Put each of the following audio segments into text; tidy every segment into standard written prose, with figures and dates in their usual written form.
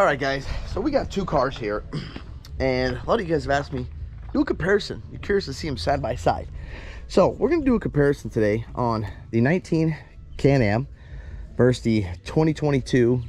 All right, guys, so we got two cars here, and a lot of you guys have asked me, do a comparison. You're curious to see them side by side. So we're gonna do a comparison today on the 19 Can-Am versus the 2022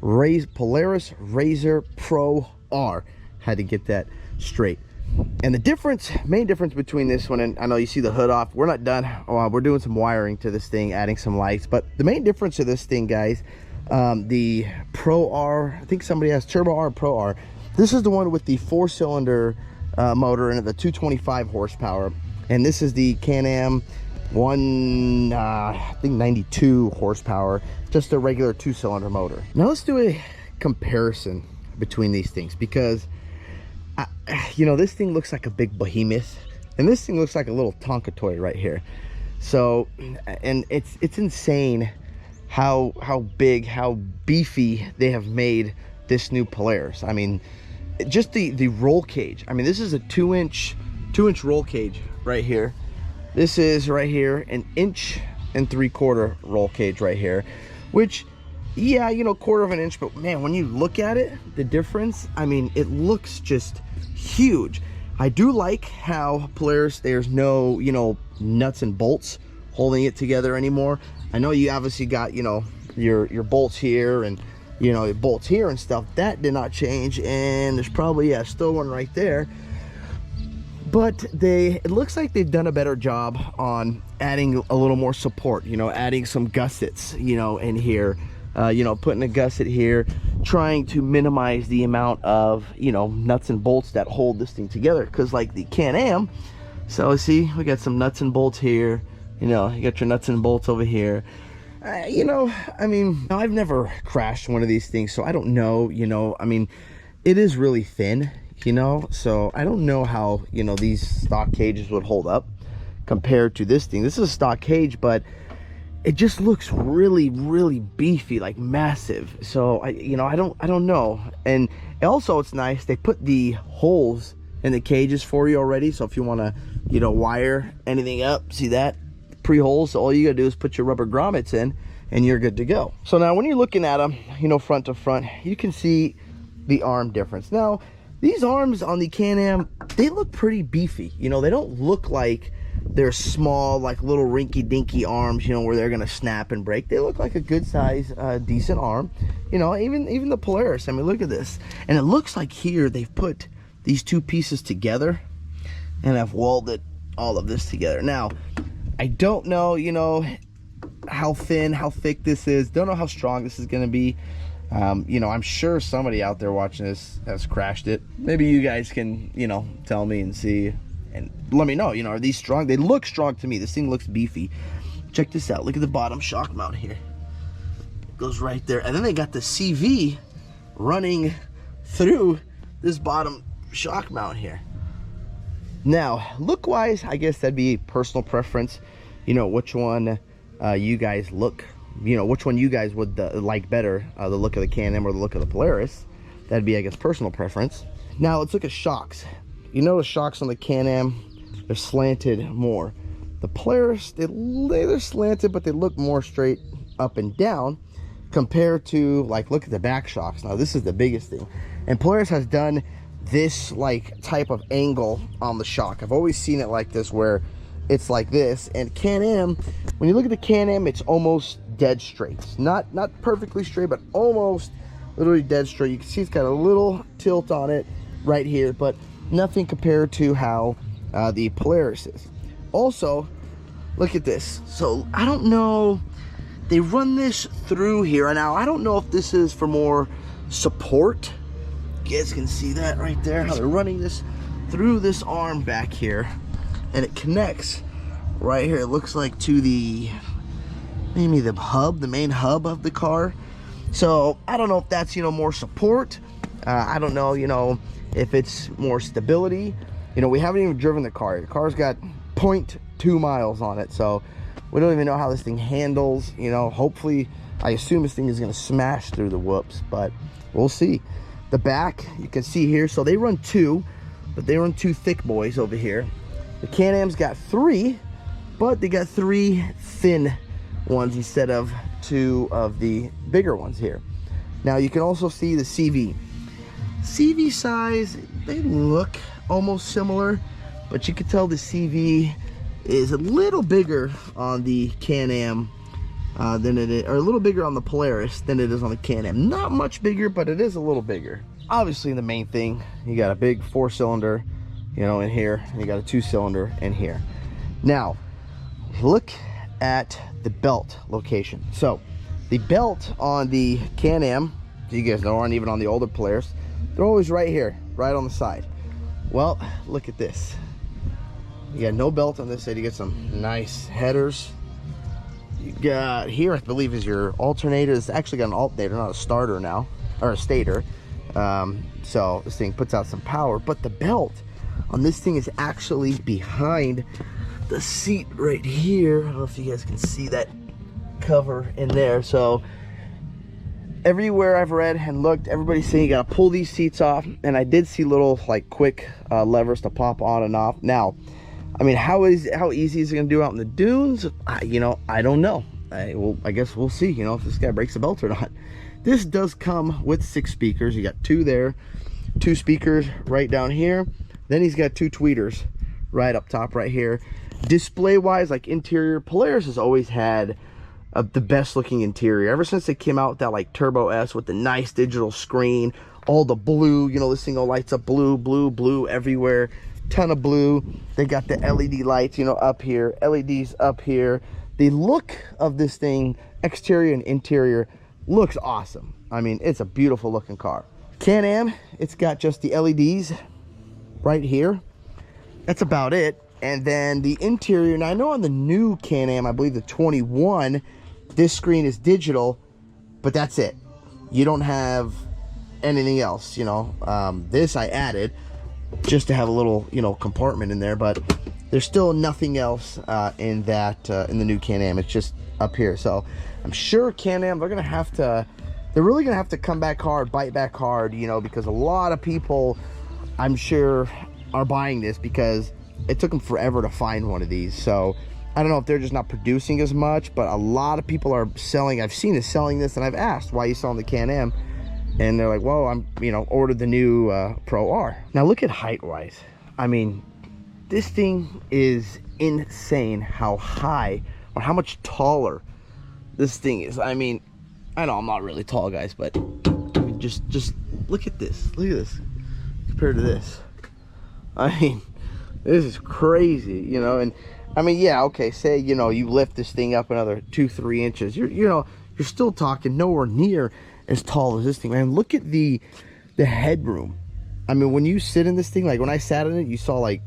Polaris RZR Pro R. Had to get that straight. And the main difference between this one, and I know you see the hood off, we're not done. We're doing some wiring to this thing, adding some lights, but the main difference to this thing, guys, the Pro R, I think somebody has Turbo R, Pro R. This is the one with the 4-cylinder motor and the 225 horsepower. And this is the Can-Am I think 92 horsepower, just a regular 2-cylinder motor. Now let's do a comparison between these things, because you know, this thing looks like a big behemoth and this thing looks like a little Tonka toy right here. So, and it's insane how big, how beefy they have made this new Polaris. I mean, just the roll cage. I mean, this is a 2-inch roll cage right here. This is right here an 1 3/4 roll cage right here, which, yeah, you know, 1/4 of an inch, but man, when you look at it, the difference, I mean, it looks just huge. I do like how Polaris, there's no, you know, nuts and bolts holding it together anymore. I know you obviously got, you know, your bolts here and, you know, your bolts here and stuff. That did not change, and there's probably, yeah, still one right there. But it looks like they've done a better job on adding a little more support, you know, adding some gussets, you know, in here, you know, putting a gusset here, trying to minimize the amount of, you know, nuts and bolts that hold this thing together. Because like the Can-Am, so see, we got some nuts and bolts here, you know, you got your nuts and bolts over here. You know, I mean, I've never crashed one of these things, so I don't know, you know, I mean, it is really thin, you know, so I don't know how, you know, these stock cages would hold up compared to this thing. This is a stock cage, but it just looks really, really beefy, like massive. So you know, I don't know. And also, it's nice, they put the holes in the cages for you already. So if you want to, you know, wire anything up, see that pre-holes, so all you gotta do is put your rubber grommets in and you're good to go. So now when you're looking at them, you know, front to front, you can see the arm difference. Now these arms on the Can-Am, they look pretty beefy. You know, they don't look like they're small, like little rinky-dinky arms, you know, where they're gonna snap and break. They look like a good size, decent arm. You know, even the Polaris, I mean, look at this. And it looks like here they've put these two pieces together and have welded all of this together. Now, I don't know, you know, how thin, how thick this is. Don't know how strong this is gonna be. You know, I'm sure somebody out there watching this has crashed it. Maybe you guys can, you know, tell me and see and let me know, you know, are these strong? They look strong to me. This thing looks beefy. Check this out. Look at the bottom shock mount here. It goes right there. And then they got the CV running through this bottom shock mount here. Now, look-wise, I guess that'd be personal preference. You know, which one you guys look, you know, which one you guys would like better, the look of the Can-Am or the look of the Polaris. That'd be, I guess, personal preference. Now let's look at shocks. You notice shocks on the Can-Am, they're slanted more. The Polaris, they're slanted, but they look more straight up and down compared to, like, look at the back shocks. Now this is the biggest thing, and Polaris has done this like type of angle on the shock. I've always seen it like this, where it's like this. And Can-Am, when you look at the Can-Am, it's almost dead straight. Not perfectly straight, but almost literally dead straight. You can see it's got a little tilt on it right here, but nothing compared to how the Polaris is. Also, look at this. So I don't know, they run this through here. Now I don't know if this is for more support. You guys can see that right there, how they're running this through this arm back here, and it connects right here, it looks like, to the, maybe the hub, the main hub of the car. So I don't know if that's, you know, more support. I don't know, you know, if it's more stability. You know, we haven't even driven the car. The car's got 0.2 miles on it, so we don't even know how this thing handles. You know, hopefully, I assume this thing is going to smash through the whoops, but we'll see. The back, you can see here, so they run 2, but they run 2 thick boys over here. The Can-Am's got 3, but they got 3 thin ones instead of 2 of the bigger ones here. Now you can also see the CV. CV size, they look almost similar, but you can tell the CV is a little bigger on the Can-Am than it is, or a little bigger on the Polaris than it is on the Can-Am. Not much bigger, but it is a little bigger. Obviously, the main thing, you got a big 4-cylinder, you know, in here, and you got a 2-cylinder in here. Now, look at the belt location. So, the belt on the Can-Am, you guys know, aren't even on the older Polaris, they're always right here, right on the side. Well, look at this. You got no belt on this side. You get some nice headers. You got here, I believe, is your alternator. It's actually got an alternator, not a starter now, or a stator. So this thing puts out some power, but the belt on this thing is actually behind the seat right here. I don't know if you guys can see that cover in there. So everywhere I've read and looked, everybody's saying you gotta pull these seats off, and I did see little like quick levers to pop on and off. Now, I mean, how easy is it gonna do out in the dunes? You know, I don't know. I guess we'll see, you know, if this guy breaks the belt or not. This does come with 6 speakers. You got 2 there, 2 speakers right down here. Then he's got 2 tweeters right up top right here. Display wise, like interior, Polaris has always had the best looking interior ever since they came out with that like Turbo S with the nice digital screen, all the blue, you know, this thing all lights up blue, blue, blue everywhere, ton of blue. They got the LED lights, you know, up here, LEDs up here. The look of this thing, exterior and interior, looks awesome. I mean, it's a beautiful looking car. Can-Am, it's got just the LEDs right here. That's about it. And then the interior, now I know on the new Can-Am, I believe the 21, this screen is digital, but that's it. You don't have anything else, you know. This I added just to have a little, you know, compartment in there, but there's still nothing else in that in the new Can-Am. It's just up here. So I'm sure Can-Am, they're really gonna have to come back hard, bite back hard, you know, because a lot of people, I'm sure, are buying this because it took them forever to find one of these. So I don't know if they're just not producing as much, but a lot of people are selling. I've seen is selling this, and I've asked, why are you selling the Can-Am? And they're like, well, I'm, you know, ordered the new Pro R. Now look at height wise. I mean, this thing is insane how high or how much taller this thing is. I mean, I know I'm not really tall, guys, but I mean, just look at this. Look at this compared to this. I mean, this is crazy, you know. And I mean, yeah, okay, say, you know, you lift this thing up another 2-3 inches, you're still talking nowhere near as tall as this thing, man. Look at the headroom. I mean, when you sit in this thing, like when I sat in it, you saw, like,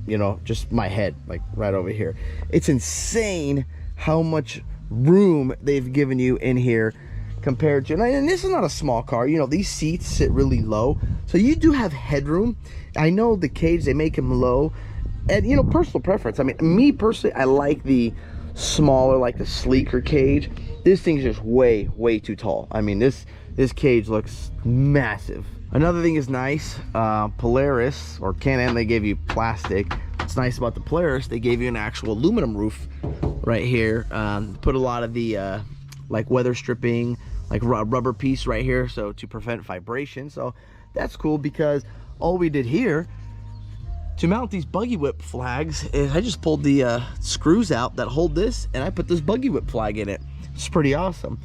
you know, just my head, like right over here. It's insane how much room they've given you in here compared to, and this is not a small car, you know, these seats sit really low, so you do have headroom. I know the cage, they make them low, and, you know, personal preference. I mean, me personally, I like the smaller, like the sleeker cage. This thing's just way too tall. I mean, this cage looks massive. Another thing is nice, Polaris or Can-Am, they gave you plastic. What's nice about the Polaris, they gave you an actual aluminum roof right here. Put a lot of the like weather stripping, like rubber piece right here, so to prevent vibration. So that's cool, because all we did here to mount these buggy whip flags is I just pulled the screws out that hold this, and I put this buggy whip flag in it. It's pretty awesome.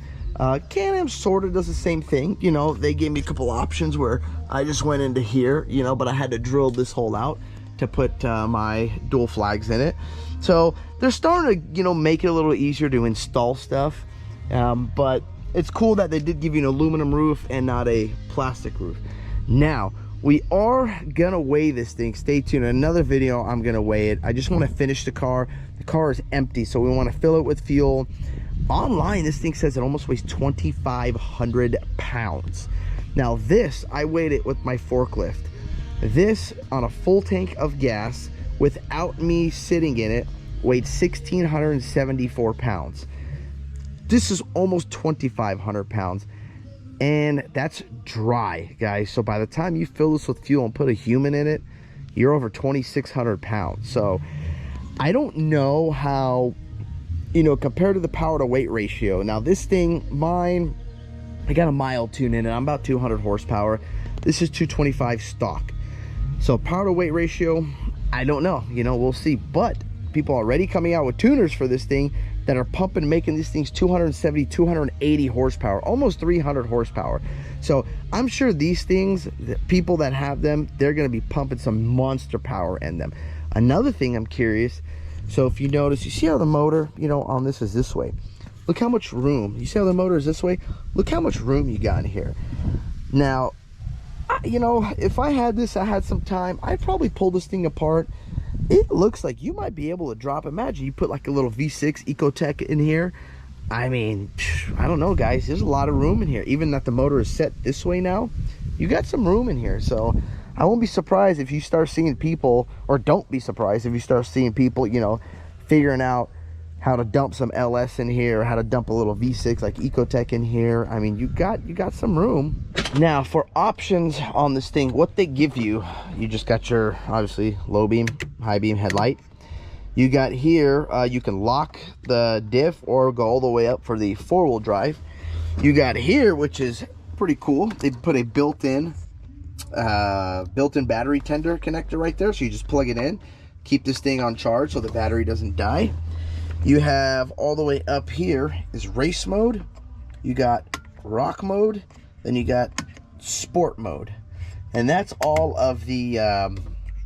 Can-Am sort of does the same thing. You know, they gave me a couple options where I just went into here, you know, but I had to drill this hole out to put my dual flags in it. So they're starting to, you know, make it a little easier to install stuff. But it's cool that they did give you an aluminum roof and not a plastic roof. Now, we are gonna weigh this thing. Stay tuned. In another video, I'm gonna weigh it. I just want to finish the car. The car is empty, so we want to fill it with fuel. Online, this thing says it almost weighs 2,500 pounds. Now this, I weighed it with my forklift. This, on a full tank of gas, without me sitting in it, weighed 1,674 pounds. This is almost 2,500 pounds. And that's dry, guys. So by the time you fill this with fuel and put a human in it, you're over 2,600 pounds. So I don't know how, you know, compared to the power to weight ratio. Now this thing, mine, I got a mild tune in it. I'm about 200 horsepower. This is 225 stock. So power to weight ratio, I don't know. You know, we'll see. But people are already coming out with tuners for this thing that are pumping, making these things 270, 280 horsepower, almost 300 horsepower. So I'm sure these things, the people that have them, they're going to be pumping some monster power in them. Another thing I'm curious, so if you notice, you see how the motor, you know, on this is this way. Look how much room. You see how the motor is this way? Look how much room you got in here. Now, you know, if I had this, I had some time, I'd probably pull this thing apart. It looks like you might be able to drop. Imagine you put like a little V6 Ecotech in here. I mean, I don't know, guys. There's a lot of room in here. Even that the motor is set this way now, you got some room in here. So I won't be surprised if you start seeing people, or don't be surprised if you start seeing people, you know, figuring out how to dump some LS in here, or how to dump a little V6 like Ecotech in here. I mean, you got some room. Now for options on this thing, what they give you, you just got your obviously low beam, high beam headlight. You got here, you can lock the diff or go all the way up for the 4-wheel drive. You got here, which is pretty cool. They put a built-in battery tender connector right there, so you just plug it in, keep this thing on charge so the battery doesn't die. You have all the way up here is race mode, you got rock mode, then you got sport mode, and that's all of the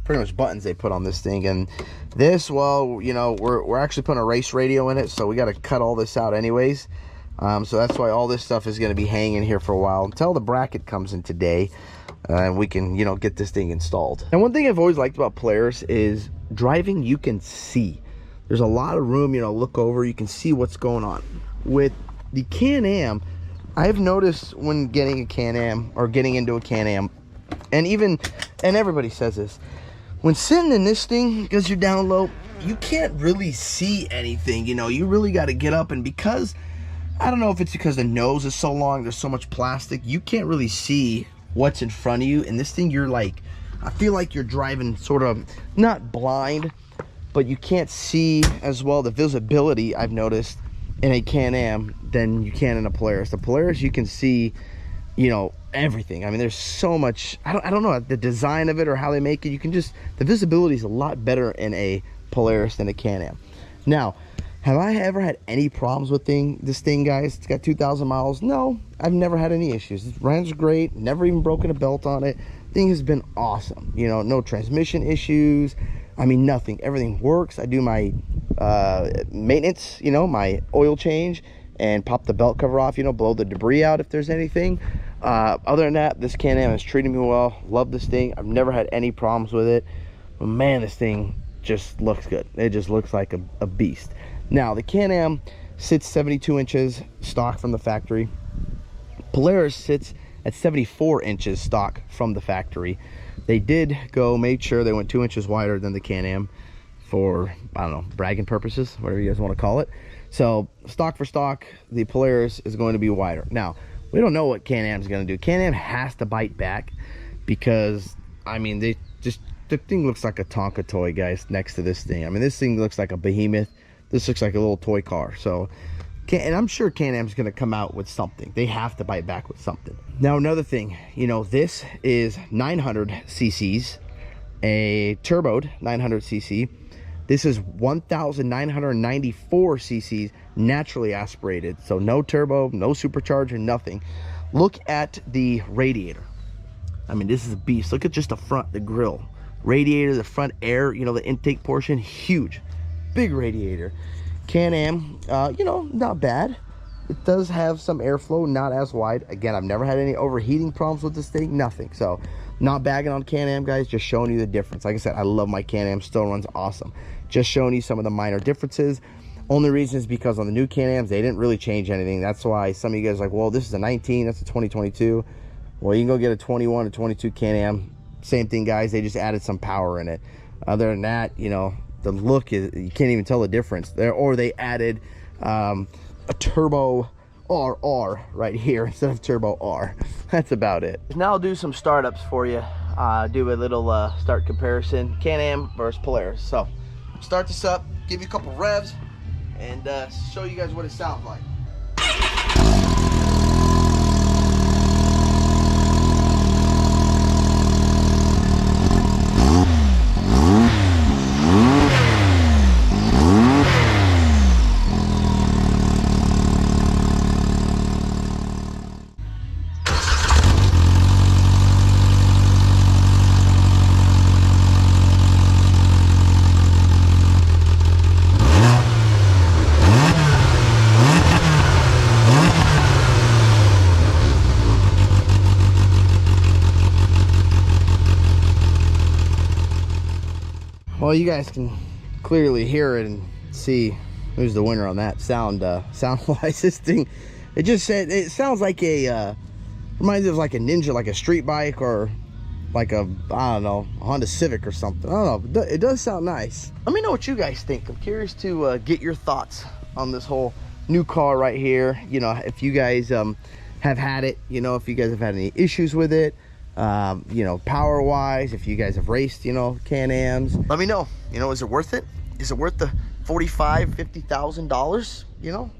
pretty much buttons they put on this thing. And this, well, you know, we're actually putting a race radio in it, so we got to cut all this out anyways. So that's why all this stuff is going to be hanging here for a while until the bracket comes in today, and we can, you know, get this thing installed. And one thing I've always liked about Polaris is driving, you can see. There's a lot of room, you know, look over, you can see what's going on. With the Can-Am, I've noticed when getting a Can-Am, or getting into a Can-Am, and everybody says this, when sitting in this thing, because you're down low, you can't really see anything. You know, you really got to get up, and because, I don't know if it's because the nose is so long, there's so much plastic, you can't really see what's in front of you. And this thing, you're like, I feel like you're driving sort of, not blind, but you can't see as well the visibility, I've noticed, in a Can-Am than you can in a Polaris. The Polaris, you can see, you know, everything. I mean, there's so much, I don't know the design of it or how they make it. You can just, the visibility is a lot better in a Polaris than a Can-Am. Now, have I ever had any problems with this thing, guys? It's got 2,000 miles. No, I've never had any issues. It runs great, never even broken a belt on it. Thing has been awesome. You know, no transmission issues. I mean, nothing. Everything works. I do my maintenance, you know, my oil change, and pop the belt cover off, you know, blow the debris out if there's anything. Other than that, this Can-Am is treating me well. Love this thing. I've never had any problems with it. But man, this thing just looks good. It just looks like a beast. Now, the Can-Am sits 72 inches stock from the factory. Polaris sits at 74 inches stock from the factory. They did made sure they went 2 inches wider than the Can-Am for, I don't know, bragging purposes, whatever you guys want to call it. So stock for stock, the Polaris is going to be wider. Now, we don't know what Can-Am is going to do. Can-Am has to bite back because, I mean, the thing looks like a Tonka toy, guys, next to this thing. I mean, this thing looks like a behemoth. This looks like a little toy car. So, and I'm sure Can-Am is going to come out with something. They have to bite back with something. Now, another thing, you know, this is 900 cc's, a turboed 900 cc. This is 1,994 cc's naturally aspirated. So no turbo, no supercharger, nothing. Look at the radiator. I mean, this is a beast. Look at just the front, the grill. Radiator, the front air, you know, the intake portion, huge. Big radiator. Can-Am, you know, not bad. It does have some airflow, not as wide. Again, I've never had any overheating problems with this thing, nothing. So, not bagging on Can-Am, guys, just showing you the difference. Like I said, I love my Can-Am, still runs awesome. Just showing you some of the minor differences. Only reason is because on the new Can-Ams, they didn't really change anything. That's why some of you guys are like, well, this is a 19, that's a 2022. Well, you can go get a 21 or 22 Can-Am. Same thing, guys, they just added some power in it. Other than that, you know, the look is, you can't even tell the difference there. Or they added a turbo RR right here instead of turbo R. That's about it. Now I'll do some startups for you. Do a little start comparison, Can-Am versus Polaris. So start this up, give you a couple revs, and show you guys what it sounds like. Well, you guys can clearly hear it and see who's the winner on that sound wise. This thing, it just said, it sounds like a reminds me of like a Ninja, like a street bike, or like a, I don't know, a Honda Civic or something. I don't know, it does sound nice. Let me know what you guys think. I'm curious to get your thoughts on this whole new car right here. You know, if you guys have had it, you know, if you guys have had any issues with it, you know, power wise, if you guys have raced, you know, Can-Ams, let me know. You know, is it worth it? Is it worth the $45,000-$50,000? You know,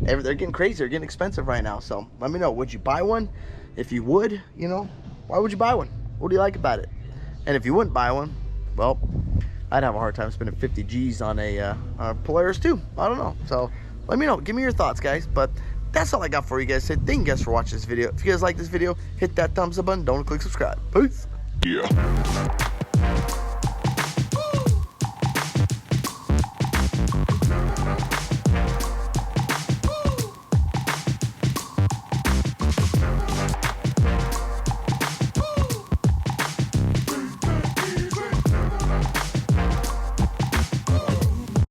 they're getting crazy, they're getting expensive right now. So let me know, would you buy one? If you would, you know, why would you buy one? What do you like about it? And if you wouldn't buy one, well, I'd have a hard time spending 50 G's on a Polaris too. I don't know. So let me know, give me your thoughts, guys. But that's all I got for you guys. Thank you guys for watching this video. If you guys like this video, hit that thumbs up button. Don't click subscribe. Peace. Yeah.